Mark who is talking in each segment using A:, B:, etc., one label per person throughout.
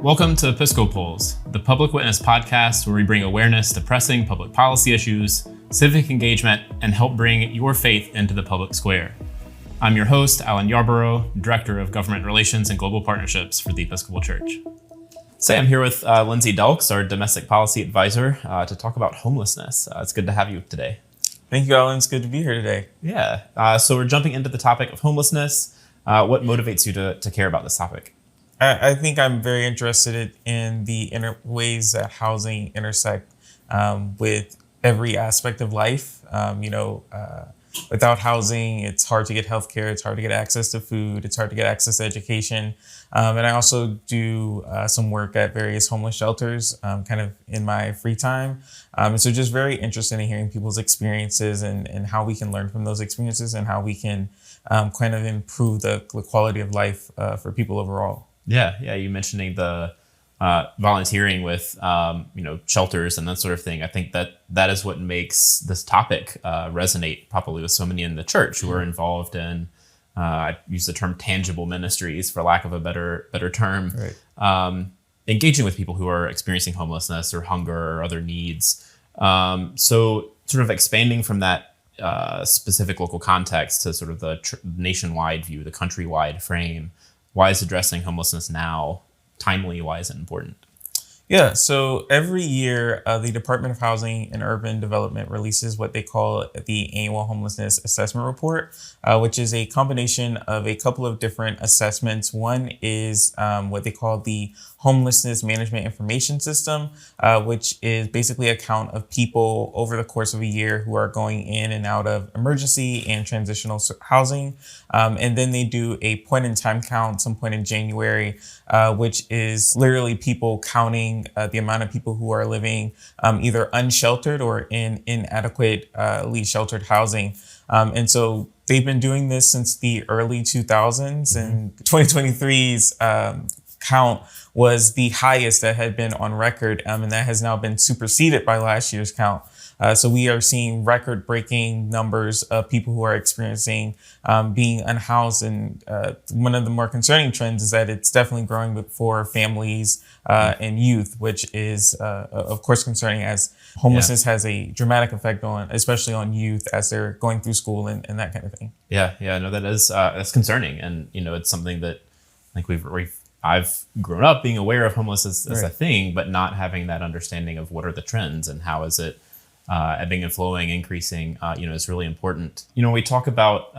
A: Welcome to Episcopals, the public witness podcast where we bring awareness to pressing public policy issues, civic engagement, and help bring your faith into the public square. I'm your host, Alan Yarborough, Director of Government Relations and Global Partnerships for the Episcopal Church. Today I'm here with Lindsey Delks, our Domestic Policy Advisor, to talk about homelessness. It's good to have you today.
B: Thank you, Alan. It's good to be here today.
A: Yeah. So we're jumping into the topic of homelessness. What motivates you to care about this topic?
B: I think I'm very interested in the ways that housing intersect with every aspect of life. Without housing, it's hard to get healthcare, it's hard to get access to food, it's hard to get access to education. And I also do some work at various homeless shelters kind of in my free time. And so just very interested in hearing people's experiences and how we can learn from those experiences and how we can kind of improve the quality of life for people overall.
A: Yeah. You mentioning the volunteering with shelters and that sort of thing. I think that is what makes this topic resonate probably with so many in the church who are involved in I use the term tangible ministries for lack of a better term. Right. Engaging with people who are experiencing homelessness or hunger or other needs. So sort of expanding from that specific local context to sort of the nationwide view, the countrywide frame. Why is addressing homelessness now timely? Why is it important?
B: Yeah, so every year, the Department of Housing and Urban Development releases what they call the Annual Homelessness Assessment Report, which is a combination of a couple of different assessments. One is what they call the Homelessness Management Information System, which is basically a count of people over the course of a year who are going in and out of emergency and transitional housing. And then they do a point in time count, some point in January, which is literally people counting the amount of people who are living either unsheltered or in inadequately sheltered housing. And so they've been doing this since the early 2000s, and 2023's count was the highest that had been on record, and that has now been superseded by last year's count. So we are seeing record-breaking numbers of people who are experiencing being unhoused. And one of the more concerning trends is that it's definitely growing for families and youth, which is, of course, concerning as homelessness has a dramatic effect especially on youth as they're going through school and that kind of thing.
A: Yeah, no, that's concerning. And, it's something that I think I've grown up being aware of homelessness as a thing, but not having that understanding of what are the trends and how is it ebbing and flowing, increasing, is really important. We talk about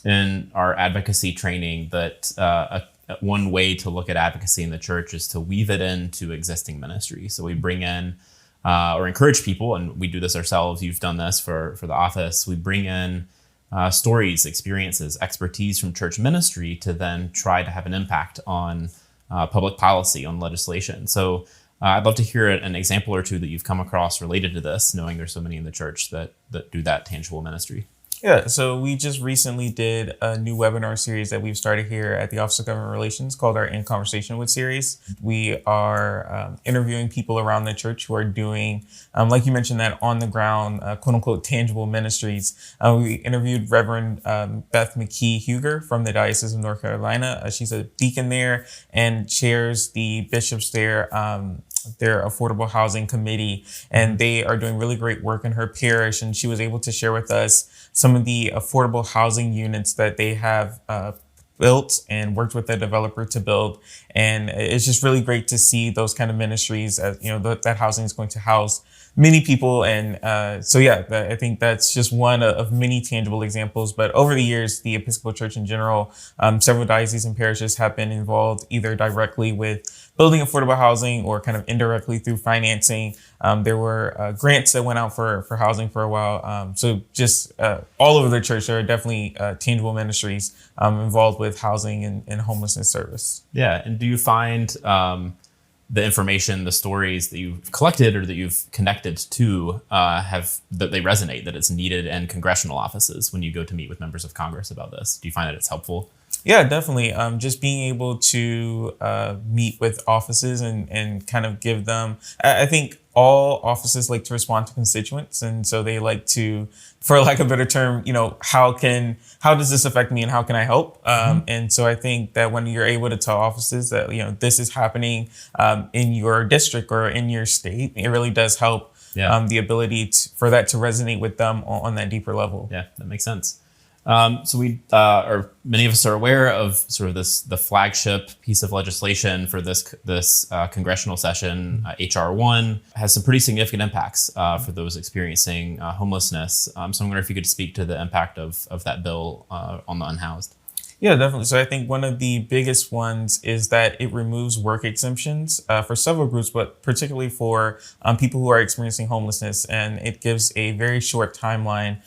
A: in our advocacy training that one way to look at advocacy in the church is to weave it into existing ministry. So we bring in or encourage people, and we do this ourselves. You've done this for the office. We bring in stories, experiences, expertise from church ministry to then try to have an impact on public policy, on legislation. So I'd love to hear an example or two that you've come across related to this, knowing there's so many in the church that do that tangible ministry.
B: Yeah, so we just recently did a new webinar series that we've started here at the Office of Government Relations called our In Conversation With series. We are interviewing people around the church who are doing, like you mentioned, that on the ground, quote unquote, tangible ministries. We interviewed Reverend Beth McKee Huger from the Diocese of North Carolina. She's a deacon there and chairs the bishops there. Their affordable housing committee, and they are doing really great work in her parish. And she was able to share with us some of the affordable housing units that they have built and worked with the developer to build. And it's just really great to see those kind of ministries as, that housing is going to house many people. And I think that's just one of many tangible examples. But over the years, the Episcopal Church in general, several dioceses and parishes have been involved either directly with building affordable housing or kind of indirectly through financing. There were grants that went out for housing for a while. So just all over the church, there are definitely tangible ministries involved with housing and homelessness service.
A: Yeah. And do you find the information, the stories that you've collected or that you've connected to that they resonate, that it's needed in congressional offices when you go to meet with members of Congress about this? Do you find that it's helpful?
B: Yeah, definitely. Just being able to meet with offices and kind of give them, I think all offices like to respond to constituents. And so they like to, for lack of a better term, how does this affect me and how can I help? And so I think that when you're able to tell offices that, this is happening in your district or in your state, it really does help the ability for that to resonate with them on that deeper level.
A: Yeah, that makes sense. So we many of us are aware of sort of the flagship piece of legislation for this congressional session. HR 1 has some pretty significant impacts for those experiencing homelessness. So I'm wondering if you could speak to the impact of that bill on the unhoused.
B: Yeah, definitely. So I think one of the biggest ones is that it removes work exemptions for several groups, but particularly for people who are experiencing homelessness. And it gives a very short timeline.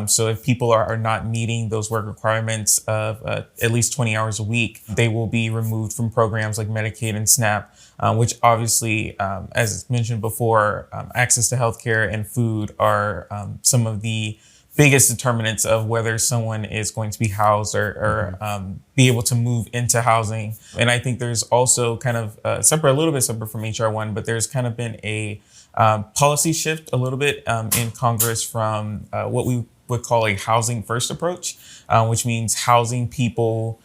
B: So if people are not meeting those work requirements of at least 20 hours a week, they will be removed from programs like Medicaid and SNAP, which obviously, as mentioned before, access to healthcare and food are some of the biggest determinants of whether someone is going to be housed or be able to move into housing. And I think there's also kind of a little bit separate from HR 1, but there's kind of been a policy shift a little bit in Congress from what we would call a housing first approach, which means housing people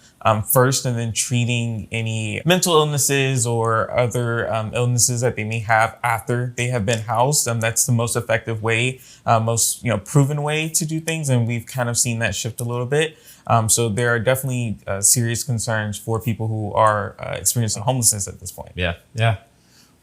B: first and then treating any mental illnesses or other illnesses that they may have after they have been housed. That's the most effective way, most proven way to do things. And we've kind of seen that shift a little bit. So there are definitely serious concerns for people who are experiencing homelessness at this point.
A: Yeah.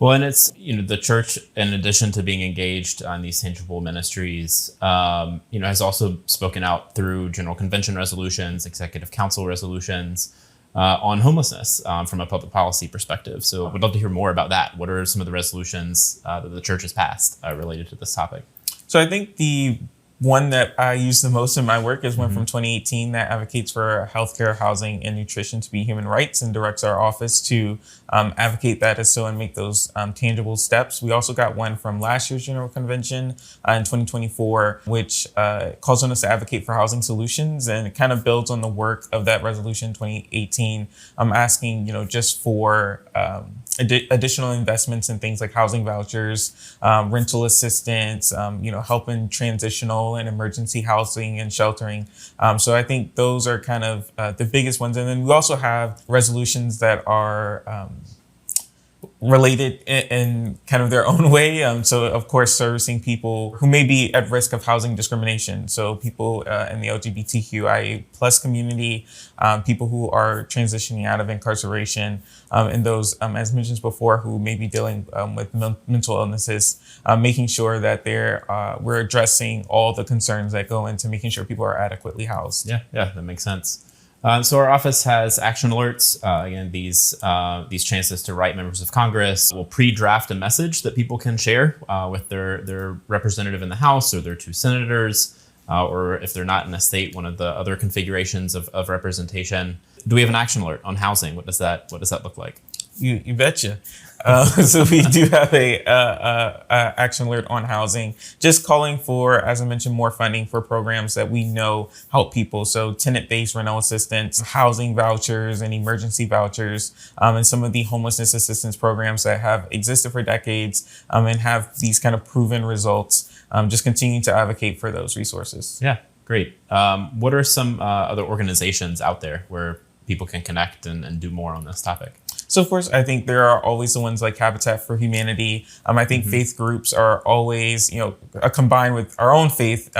A: Well, and it's, the church, in addition to being engaged on these tangible ministries, has also spoken out through General Convention resolutions, Executive Council resolutions on homelessness from a public policy perspective. So we'd love to hear more about that. What are some of the resolutions that the church has passed related to this topic?
B: So I think the one that I use the most in my work is one from 2018 that advocates for healthcare, housing, and nutrition to be human rights and directs our office to advocate that as so and make those tangible steps. We also got one from last year's General Convention in 2024, which calls on us to advocate for housing solutions, and it kind of builds on the work of that resolution in 2018. I'm asking, just for additional investments in things like housing vouchers, rental assistance, helping transitional and emergency housing and sheltering. So I think those are kind of the biggest ones. And then we also have resolutions that are related in kind of their own way. So of course, servicing people who may be at risk of housing discrimination. So people in the LGBTQIA plus community, people who are transitioning out of incarceration, and those, as mentioned before, who may be dealing with mental illnesses, making sure that we're addressing all the concerns that go into making sure people are adequately housed.
A: Yeah, that makes sense. So our office has action alerts. Again, these chances to write members of Congress. We'll pre-draft a message that people can share with their representative in the House or their two senators, or if they're not in a state, one of the other configurations of representation. Do we have an action alert on housing? What does that look like?
B: You betcha. So we do have a action alert on housing, just calling for, as I mentioned, more funding for programs that we know help people. So tenant-based rental assistance, housing vouchers, and emergency vouchers, and some of the homelessness assistance programs that have existed for decades and have these kind of proven results. Just continuing to advocate for those resources.
A: Yeah, great. What are some other organizations out there where people can connect and do more on this topic?
B: So, of course, I think there are always the ones like Habitat for Humanity. I think faith groups are always, combined with our own faith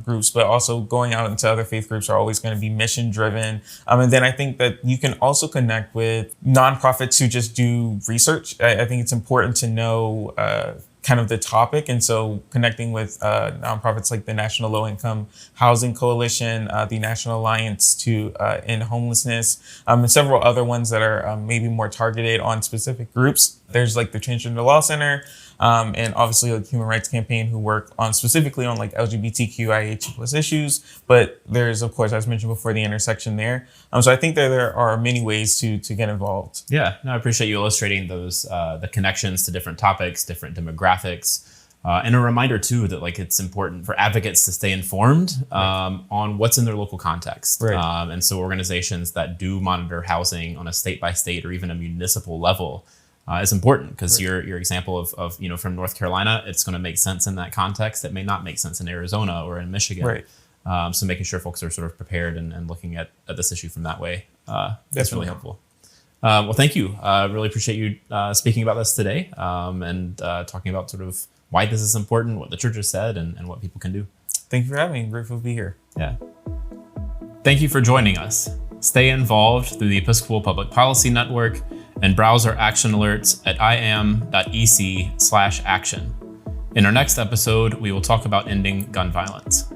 B: groups, but also going out into other faith groups are always going to be mission driven. And then I think that you can also connect with nonprofits who just do research. I think it's important to know kind of the topic. And so connecting with nonprofits like the National Low Income Housing Coalition, the National Alliance to End Homelessness, and several other ones that are maybe more targeted on specific groups. There's like the Transgender Law Center, and obviously like Human Rights Campaign, who work specifically on like LGBTQIA plus issues. But there's, of course, as mentioned before, the intersection there. So I think that there are many ways to get involved.
A: Yeah, no, I appreciate you illustrating those the connections to different topics, different demographics. And a reminder too that like it's important for advocates to stay informed on what's in their local context. And so organizations that do monitor housing on a state by state or even a municipal level is important, because your example of from North Carolina, it's going to make sense in that context. It may not make sense in Arizona or in Michigan. So making sure folks are sort of prepared and looking at this issue from that way is really helpful. Well, thank you. Really appreciate you speaking about this today and talking about sort of why this is important, what the church has said, and what people can do.
B: Thank you for having me. Grateful to be here.
A: Yeah. Thank you for joining us. Stay involved through the Episcopal Public Policy Network and browse our action alerts at iam.ec/action. In our next episode, we will talk about ending gun violence.